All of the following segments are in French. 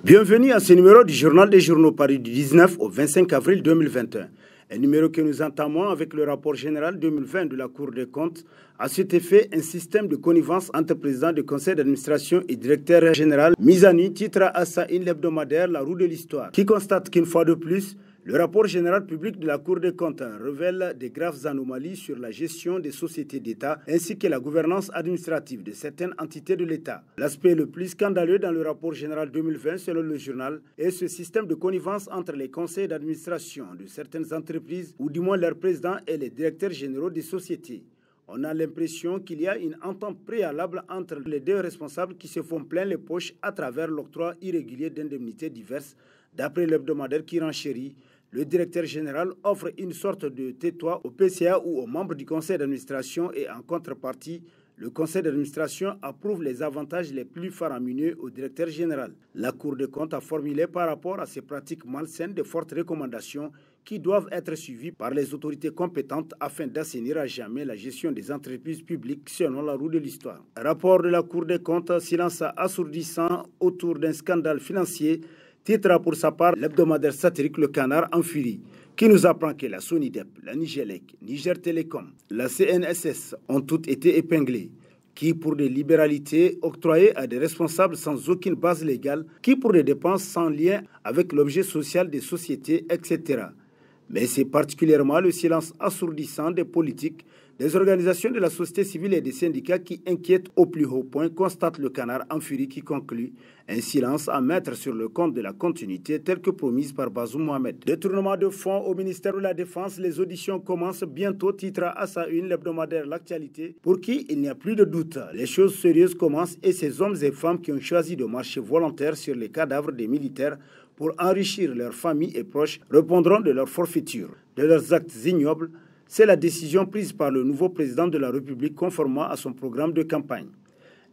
Bienvenue à ce numéro du Journal des Journaux paru du 19 au 25 avril 2021. Un numéro que nous entamons avec le rapport général 2020 de la Cour des comptes. À cet effet, un système de connivence entre président du conseil d'administration et directeur général mis à nu titre à sa une hebdomadaire La Roue de l'Histoire, qui constate qu'une fois de plus, le rapport général public de la Cour des comptes révèle des graves anomalies sur la gestion des sociétés d'État ainsi que la gouvernance administrative de certaines entités de l'État. L'aspect le plus scandaleux dans le rapport général 2020, selon le journal, est ce système de connivence entre les conseils d'administration de certaines entreprises, ou du moins leurs présidents et les directeurs généraux des sociétés. On a l'impression qu'il y a une entente préalable entre les deux responsables qui se font plein les poches à travers l'octroi irrégulier d'indemnités diverses. D'après l'hebdomadaire qui renchérit, le directeur général offre une sorte de tais-toi au PCA ou aux membres du conseil d'administration et en contrepartie, le conseil d'administration approuve les avantages les plus faramineux au directeur général. La Cour des comptes a formulé par rapport à ces pratiques malsaines de fortes recommandations qui doivent être suivies par les autorités compétentes afin d'assainir à jamais la gestion des entreprises publiques selon la roue de l'histoire. Rapport de la Cour des comptes, silence assourdissant autour d'un scandale financier, titre pour sa part l'hebdomadaire satirique Le Canard en furie, qui nous apprend que la Sonidep, la Nigélec, Niger Télécom, la CNSS ont toutes été épinglées, qui pour des libéralités octroyées à des responsables sans aucune base légale, qui pour des dépenses sans lien avec l'objet social des sociétés, etc. Mais c'est particulièrement le silence assourdissant des politiques, des organisations de la société civile et des syndicats qui inquiètent au plus haut point, constate Le Canard en furie qui conclut un silence à mettre sur le compte de la continuité telle que promise par Bazoum Mohamed. Détournement de fonds au ministère de la Défense, les auditions commencent bientôt, titre à sa une l'hebdomadaire L'Actualité, pour qui il n'y a plus de doute. Les choses sérieuses commencent et ces hommes et femmes qui ont choisi de marcher volontaires sur les cadavres des militaires pour enrichir leurs familles et proches répondront de leur forfaiture, de leurs actes ignobles. C'est la décision prise par le nouveau président de la République conformément à son programme de campagne.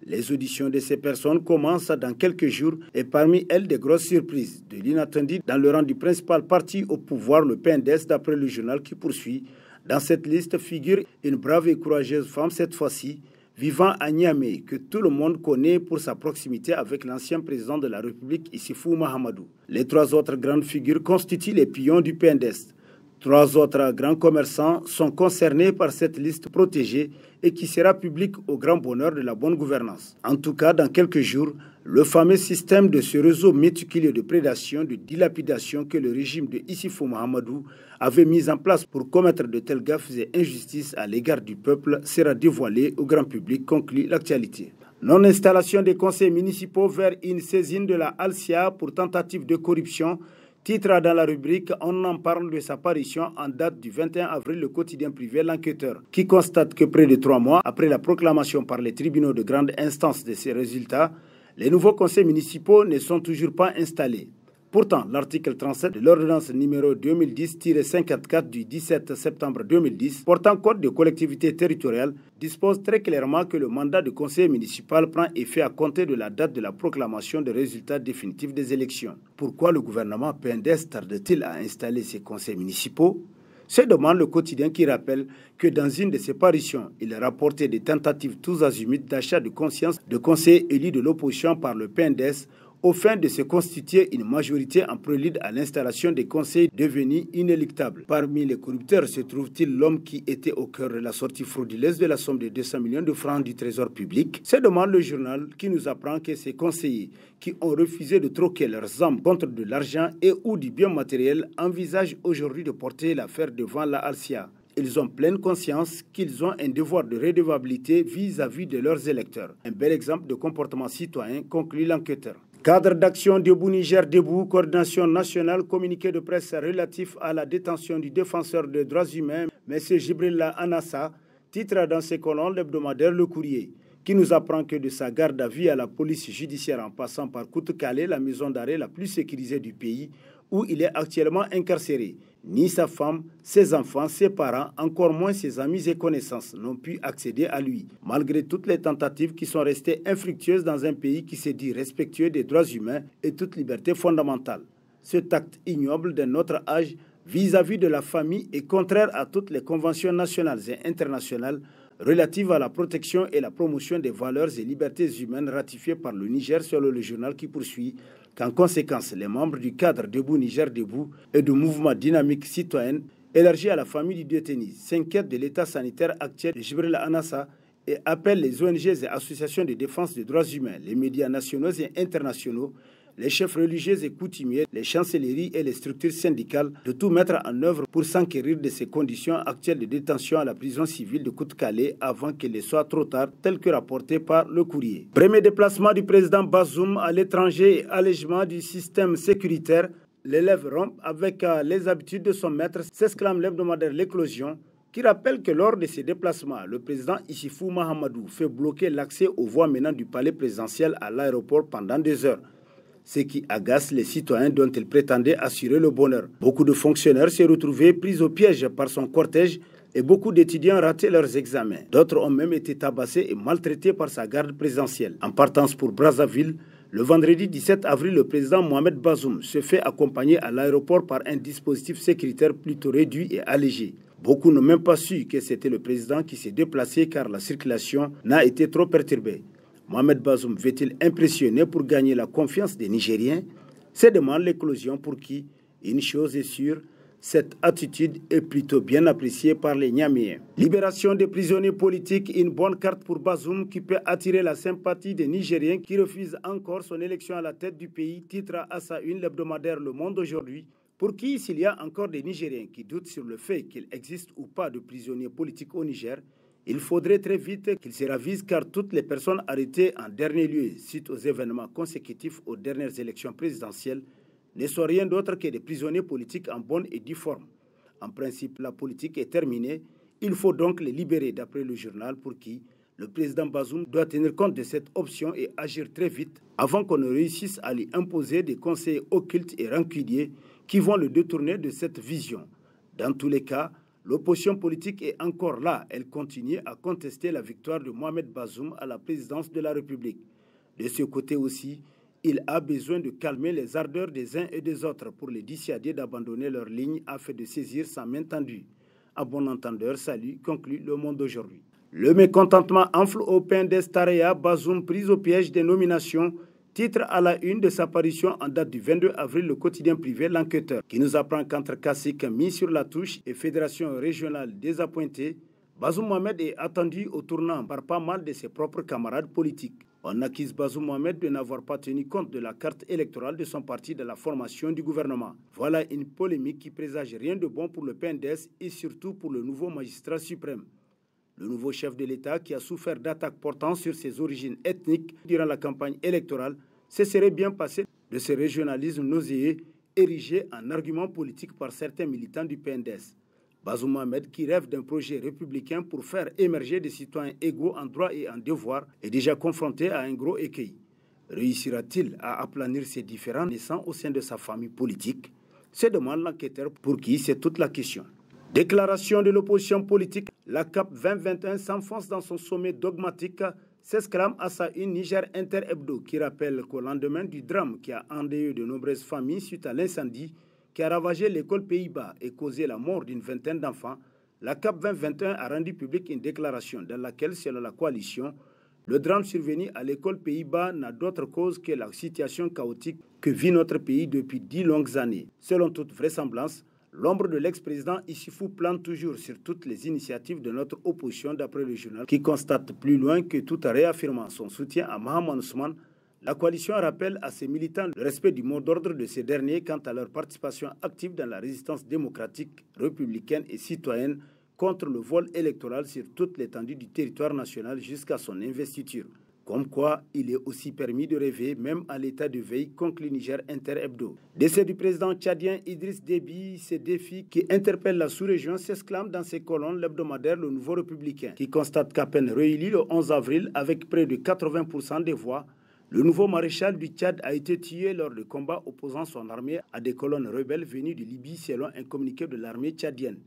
Les auditions de ces personnes commencent dans quelques jours et parmi elles des grosses surprises, de l'inattendu dans le rang du principal parti au pouvoir, le PNDS, d'après le journal qui poursuit. Dans cette liste figure une brave et courageuse femme cette fois-ci, vivant à Niamey, que tout le monde connaît pour sa proximité avec l'ancien président de la République, Issoufou Mahamadou. Les trois autres grandes figures constituent les pions du PNDS. Trois autres grands commerçants sont concernés par cette liste protégée et qui sera publique au grand bonheur de la bonne gouvernance. En tout cas, dans quelques jours, le fameux système de ce réseau méticuleux de prédation, de dilapidation que le régime de Issoufou Mahamadou avait mis en place pour commettre de telles gaffes et injustices à l'égard du peuple sera dévoilé au grand public, conclut L'Actualité. Non-installation des conseils municipaux vers une saisine de la Alcia pour tentative de corruption. Titre dans la rubrique, on en parle de sa parution en date du 21 avril, le quotidien privé L'Enquêteur, qui constate que près de 3 mois après la proclamation par les tribunaux de grande instance de ces résultats, les nouveaux conseils municipaux ne sont toujours pas installés. Pourtant, l'article 37 de l'ordonnance numéro 2010-54 du 17 septembre 2010 portant code de collectivité territoriale dispose très clairement que le mandat de conseiller municipal prend effet à compter de la date de la proclamation des résultats définitifs des élections. Pourquoi le gouvernement PNDS tarde-t-il à installer ces conseils municipaux ? Se demande le quotidien qui rappelle que dans une de ses parutions, il a rapporté des tentatives tous azimuts d'achat de conscience de conseillers élus de l'opposition par le PNDS au fin de se constituer une majorité en prélude à l'installation des conseils devenus inéluctables. Parmi les corrupteurs se trouve-t-il l'homme qui était au cœur de la sortie frauduleuse de la somme de 200 millions de francs du trésor public? Se demande le journal qui nous apprend que ces conseillers qui ont refusé de troquer leurs âmes contre de l'argent et ou du bien matériel envisagent aujourd'hui de porter l'affaire devant la Alcia. Ils ont pleine conscience qu'ils ont un devoir de redevabilité vis-à-vis de leurs électeurs. Un bel exemple de comportement citoyen, conclut L'Enquêteur. Cadre d'action Debout Niger Debout, coordination nationale, communiqué de presse relatif à la détention du défenseur des droits humains, M. Jibrilla Anassa, titre dans ses colonnes l'hebdomadaire Le Courrier, qui nous apprend que de sa garde à vue à la police judiciaire en passant par Koutoukale, la maison d'arrêt la plus sécurisée du pays, où il est actuellement incarcéré, ni sa femme, ses enfants, ses parents, encore moins ses amis et connaissances n'ont pu accéder à lui, malgré toutes les tentatives qui sont restées infructueuses dans un pays qui se dit respectueux des droits humains et toute liberté fondamentale. Cet acte ignoble d'un autre âge vis-à-vis de la famille est contraire à toutes les conventions nationales et internationales relatives à la protection et la promotion des valeurs et libertés humaines ratifiées par le Niger selon le journal qui poursuit. qu'en conséquence, les membres du cadre Debout Niger Debout et du mouvement Dynamique Citoyenne, élargi à la famille du détenu, s'inquiètent de l'état sanitaire actuel de Djibril Anassa et appellent les ONG et associations de défense des droits humains, les médias nationaux et internationaux, les chefs religieux et coutumiers, les chancelleries et les structures syndicales de tout mettre en œuvre pour s'enquérir de ces conditions actuelles de détention à la prison civile de Kout-Kalé avant qu'il ne soit trop tard, tel que rapporté par le courrier. Premier déplacement du président Bazoum à l'étranger et allègement du système sécuritaire, l'élève rompt avec les habitudes de son maître, s'exclame l'hebdomadaire L'Éclosion, qui rappelle que lors de ses déplacements, le président Issoufou Mahamadou fait bloquer l'accès aux voies menant du palais présidentiel à l'aéroport pendant des heures, ce qui agace les citoyens dont il prétendait assurer le bonheur. Beaucoup de fonctionnaires s'est retrouvés pris au piège par son cortège et beaucoup d'étudiants raté leurs examens. D'autres ont même été tabassés et maltraités par sa garde présidentielle. En partance pour Brazzaville, le vendredi 17 avril, le président Mohamed Bazoum se fait accompagner à l'aéroport par un dispositif sécuritaire plutôt réduit et allégé. Beaucoup n'ont même pas su que c'était le président qui s'est déplacé car la circulation n'a été trop perturbée. Mohamed Bazoum veut-il impressionner pour gagner la confiance des Nigériens? C'est demande l'éclosion pour qui, une chose est sûre, cette attitude est plutôt bien appréciée par les Niaméens. Libération des prisonniers politiques, une bonne carte pour Bazoum qui peut attirer la sympathie des Nigériens qui refusent encore son élection à la tête du pays, titre à sa une l'hebdomadaire Le Monde aujourd'hui. Pour qui, s'il y a encore des Nigériens qui doutent sur le fait qu'il existe ou pas de prisonniers politiques au Niger, il faudrait très vite qu'ils se ravisent car toutes les personnes arrêtées en dernier lieu suite aux événements consécutifs aux dernières élections présidentielles ne sont rien d'autre que des prisonniers politiques en bonne et due forme. En principe, la politique est terminée. Il faut donc les libérer d'après le journal pour qui le président Bazoum doit tenir compte de cette option et agir très vite avant qu'on ne réussisse à lui imposer des conseils occultes et rancuniers qui vont le détourner de cette vision. Dans tous les cas, l'opposition politique est encore là. Elle continue à contester la victoire de Mohamed Bazoum à la présidence de la République. De ce côté aussi, il a besoin de calmer les ardeurs des uns et des autres pour les dissuader d'abandonner leur ligne afin de saisir sa main tendue. À bon entendeur, salut, conclut Le Monde aujourd'hui. Le mécontentement enfle au pain d'Estaréa, Bazoum pris au piège des nominations, titre à la une de sa parution en date du 22 avril, le quotidien privé L'Enquêteur, qui nous apprend qu'entre Kassik mis sur la touche et Fédération régionale désappointée, Bazoum Mohamed est attendu au tournant par pas mal de ses propres camarades politiques. On accuse Bazoum Mohamed de n'avoir pas tenu compte de la carte électorale de son parti dans la formation du gouvernement. Voilà une polémique qui présage rien de bon pour le PNDS et surtout pour le nouveau magistrat suprême. Le nouveau chef de l'État qui a souffert d'attaques portant sur ses origines ethniques durant la campagne électorale se serait bien passé de ce régionalisme nauséeux érigé en argument politique par certains militants du PNDS. Bazoum Mohamed, qui rêve d'un projet républicain pour faire émerger des citoyens égaux en droit et en devoir, est déjà confronté à un gros écueil. Réussira-t-il à aplanir ces différends naissants au sein de sa famille politique? Se demande l'enquêteur pour qui c'est toute la question. Déclaration de l'opposition politique, la CAP 2021 s'enfonce dans son sommet dogmatique, s'exclame à sa une Niger Inter Hebdo qui rappelle qu'au lendemain du drame qui a endeuillé de nombreuses familles suite à l'incendie qui a ravagé l'école Pays-Bas et causé la mort d'une vingtaine d'enfants, la CAP 2021 a rendu publique une déclaration dans laquelle, selon la coalition, le drame survenu à l'école Pays-Bas n'a d'autre cause que la situation chaotique que vit notre pays depuis 10 longues années. Selon toute vraisemblance, l'ombre de l'ex-président Issoufou plane toujours sur toutes les initiatives de notre opposition d'après le journal qui constate plus loin que tout en réaffirmant son soutien à Mahaman Ousmane. La coalition rappelle à ses militants le respect du mot d'ordre de ces derniers quant à leur participation active dans la résistance démocratique, républicaine et citoyenne contre le vol électoral sur toute l'étendue du territoire national jusqu'à son investiture. Comme quoi, il est aussi permis de rêver, même à l'état de veille, conclut Niger Inter Hebdo. Décès du président tchadien Idriss Déby, ces défis qui interpellent la sous-région s'exclament dans ses colonnes l'hebdomadaire Le Nouveau Républicain, qui constate qu'à peine réélu le 11 avril avec près de 80% des voix, le nouveau maréchal du Tchad a été tué lors de combats opposant son armée à des colonnes rebelles venues de Libye selon un communiqué de l'armée tchadienne.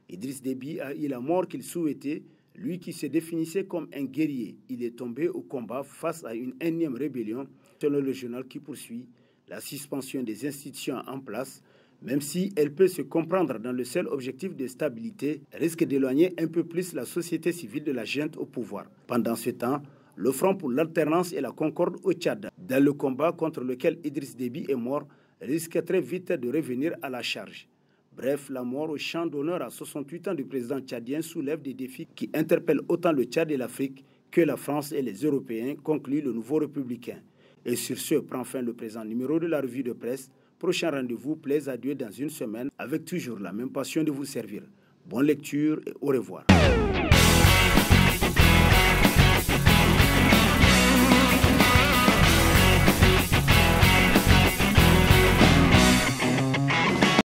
Idriss Déby a eu la mort qu'il souhaitait, lui qui se définissait comme un guerrier. Il est tombé au combat face à une énième rébellion, selon le journal qui poursuit. La suspension des institutions en place, même si elle peut se comprendre dans le seul objectif de stabilité, risque d'éloigner un peu plus la société civile de la junte au pouvoir. Pendant ce temps, le Front pour l'alternance et la concorde au Tchad, dans le combat contre lequel Idriss Déby est mort, risque très vite de revenir à la charge. Bref, la mort au champ d'honneur à 68 ans du président tchadien soulève des défis qui interpellent autant le Tchad et l'Afrique que la France et les Européens, conclut le nouveau républicain. Et sur ce, prend fin le présent numéro de la revue de presse. Prochain rendez-vous, plaise à Dieu dans une semaine, avec toujours la même passion de vous servir. Bonne lecture et au revoir.